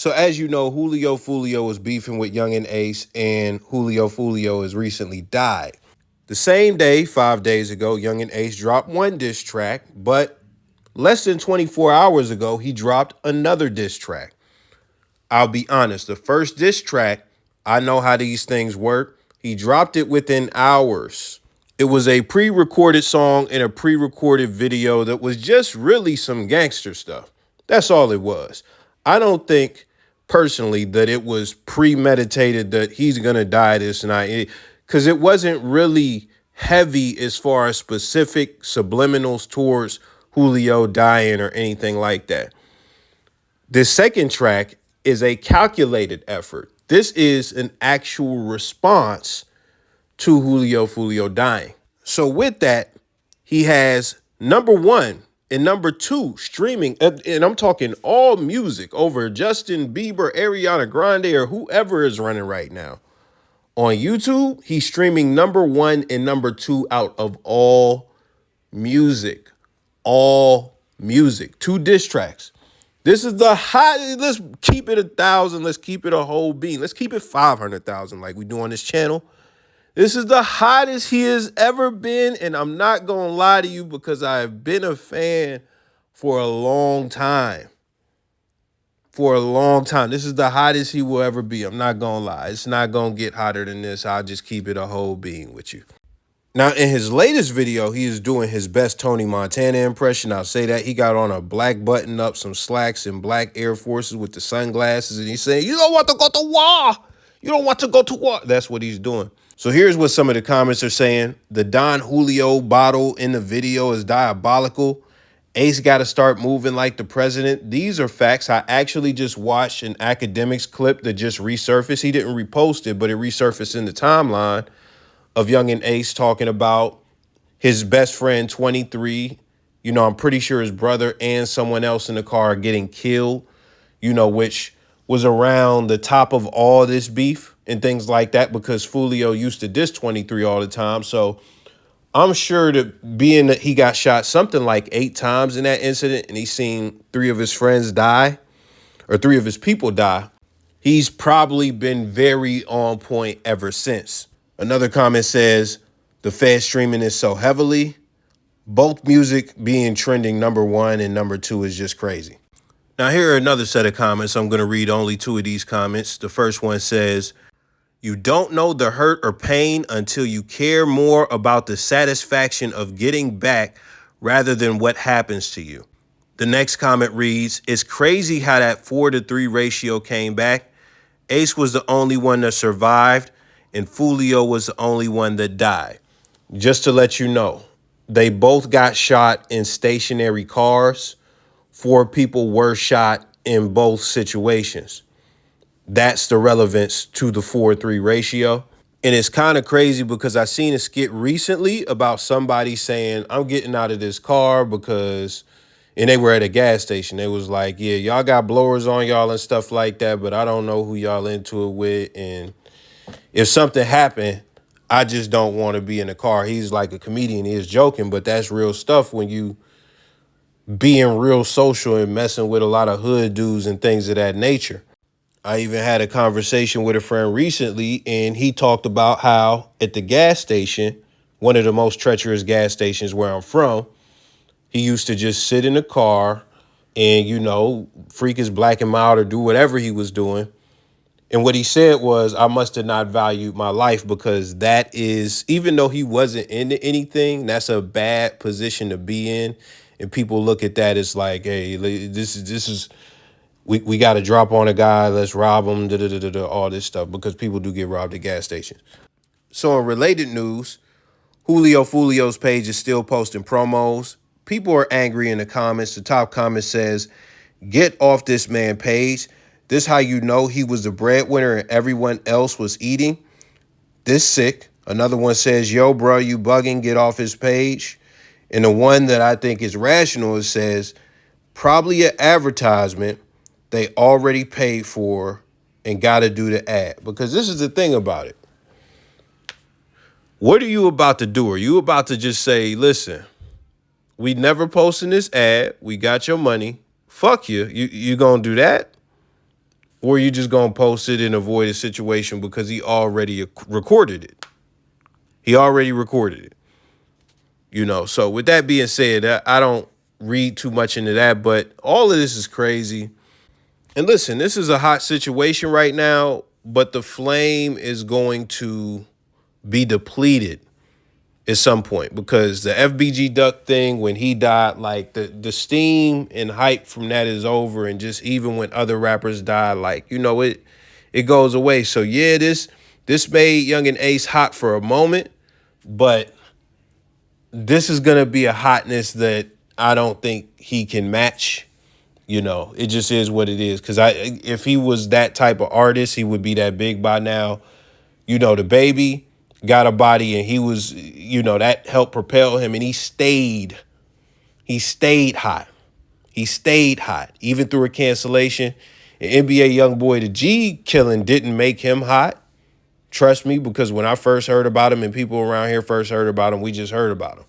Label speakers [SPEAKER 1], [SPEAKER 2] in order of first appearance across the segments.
[SPEAKER 1] So as you know, Julio Foolio was beefing with Yungeen Ace, and Julio Foolio has recently died. The same day, 5 days ago, Yungeen Ace dropped one diss track, but less than 24 hours ago, he dropped another diss track. I'll be honest, the first diss track, I know how these things work. He dropped it within hours. It was a pre-recorded song and a pre-recorded video that was just really some gangster stuff. That's all it was. I don't think personally that it was premeditated that he's going to die this night, because it wasn't really heavy as far as specific subliminals towards Julio dying or anything like that. This second track is a calculated effort. This is an actual response to Julio Foolio dying. So with that, he has number one and number two streaming, and I'm talking all music over Justin Bieber, Ariana Grande, or whoever is running right now. On YouTube, he's streaming number one and number two out of all music. All music. Two diss tracks. This is the high. Let's keep it 1,000. Let's keep it a whole bean. Let's keep it 500,000 like we do on this channel. This is the hottest he has ever been, and I'm not going to lie to you because I have been a fan for a long time. For a long time. This is the hottest he will ever be. I'm not going to lie. It's not going to get hotter than this. I'll just keep it a whole bean with you. Now, in his latest video, he is doing his best Tony Montana impression. I'll say that. He got on a black button-up, some slacks, and black Air Forces with the sunglasses, and he's saying, "You don't want to go to war. You don't want to go to war." That's what he's doing. So here's what some of the comments are saying. The Don Julio bottle in the video is diabolical. Ace got to start moving like the president. These are facts. I actually just watched an academics clip that just resurfaced. He didn't repost it, but it resurfaced in the timeline of Yungeen Ace talking about his best friend, 23. You know, I'm pretty sure his brother and someone else in the car getting killed, you know, which was around the top of all this beef and things like that, because Foolio used to diss 23 all the time. So I'm sure that being that he got shot something like 8 times in that incident and he's seen 3 of his friends die, or 3 of his people die, he's probably been very on point ever since. Another comment says, the Fed streaming this so heavily. Both music being trending number 1 and number 2 is just crazy. Now here are another set of comments. I'm going to read only 2 of these comments. The first one says, "You don't know the hurt or pain until you care more about the satisfaction of getting back rather than what happens to you." The next comment reads, "It's crazy how that 4-to-3 ratio came back. Ace was the only one that survived, and Foolio was the only one that died." Just to let you know, they both got shot in stationary cars. 4 people were shot in both situations. That's the relevance to the 4-3 ratio. And it's kind of crazy because I seen a skit recently about somebody saying, "I'm getting out of this car because," and they were at a gas station. They was like, "Yeah, y'all got blowers on y'all and stuff like that, but I don't know who y'all into it with. And if something happened, I just don't want to be in the car." He's like a comedian. He is joking, but that's real stuff when you being real social and messing with a lot of hood dudes and things of that nature. I even had a conversation with a friend recently, and he talked about how at the gas station, one of the most treacherous gas stations where I'm from, he used to just sit in the car and, you know, freak his black and mild or do whatever he was doing. And what he said was, "I must have not valued my life," because that is, even though he wasn't into anything, that's a bad position to be in. And people look at that as like, "Hey, this is we got to drop on a guy, let's rob him, all this stuff," because people do get robbed at gas stations. So in related news, Julio Foolio's page is still posting promos. People are angry in the comments. The top comment says, "Get off this man page. This how you know he was the breadwinner and everyone else was eating. This sick." Another one says, "Yo, bro, you bugging, get off his page." And the one that I think is rational, it says, "Probably an advertisement they already paid for and got to do the ad." Because this is the thing about it. What are you about to do? Are you about to just say, "Listen, we never posting this ad. We got your money. Fuck you. You gonna do that?" or you just gonna post it and avoid a situation because he already recorded it. He already recorded it. So with that being said, I don't read too much into that, but all of this is crazy. And listen, this is a hot situation right now, but the flame is going to be depleted at some point because the FBG Duck thing, when he died, like the steam and hype from that is over. And just even when other rappers die, like, it goes away. So yeah, this made Young and Ace hot for a moment, but this is gonna be a hotness that I don't think he can match. It just is what it is. Cause if he was that type of artist, he would be that big by now. The baby got a body and he was, that helped propel him, and he stayed hot. He stayed hot, even through a cancellation. And NBA YoungBoy the G killing didn't make him hot. Trust me, because when I first heard about him and people around here first heard about him, we just heard about him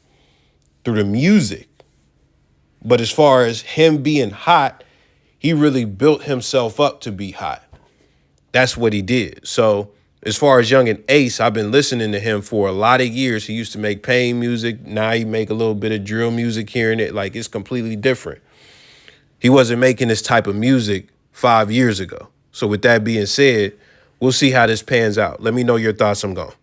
[SPEAKER 1] through the music. But as far as him being hot, he really built himself up to be hot. That's what he did. So as far as Young and Ace, I've been listening to him for a lot of years. He used to make pain music. Now he make a little bit of drill music here and it. Like, it's completely different. He wasn't making this type of music 5 years ago. So with that being said, we'll see how this pans out. Let me know your thoughts. I'm gone.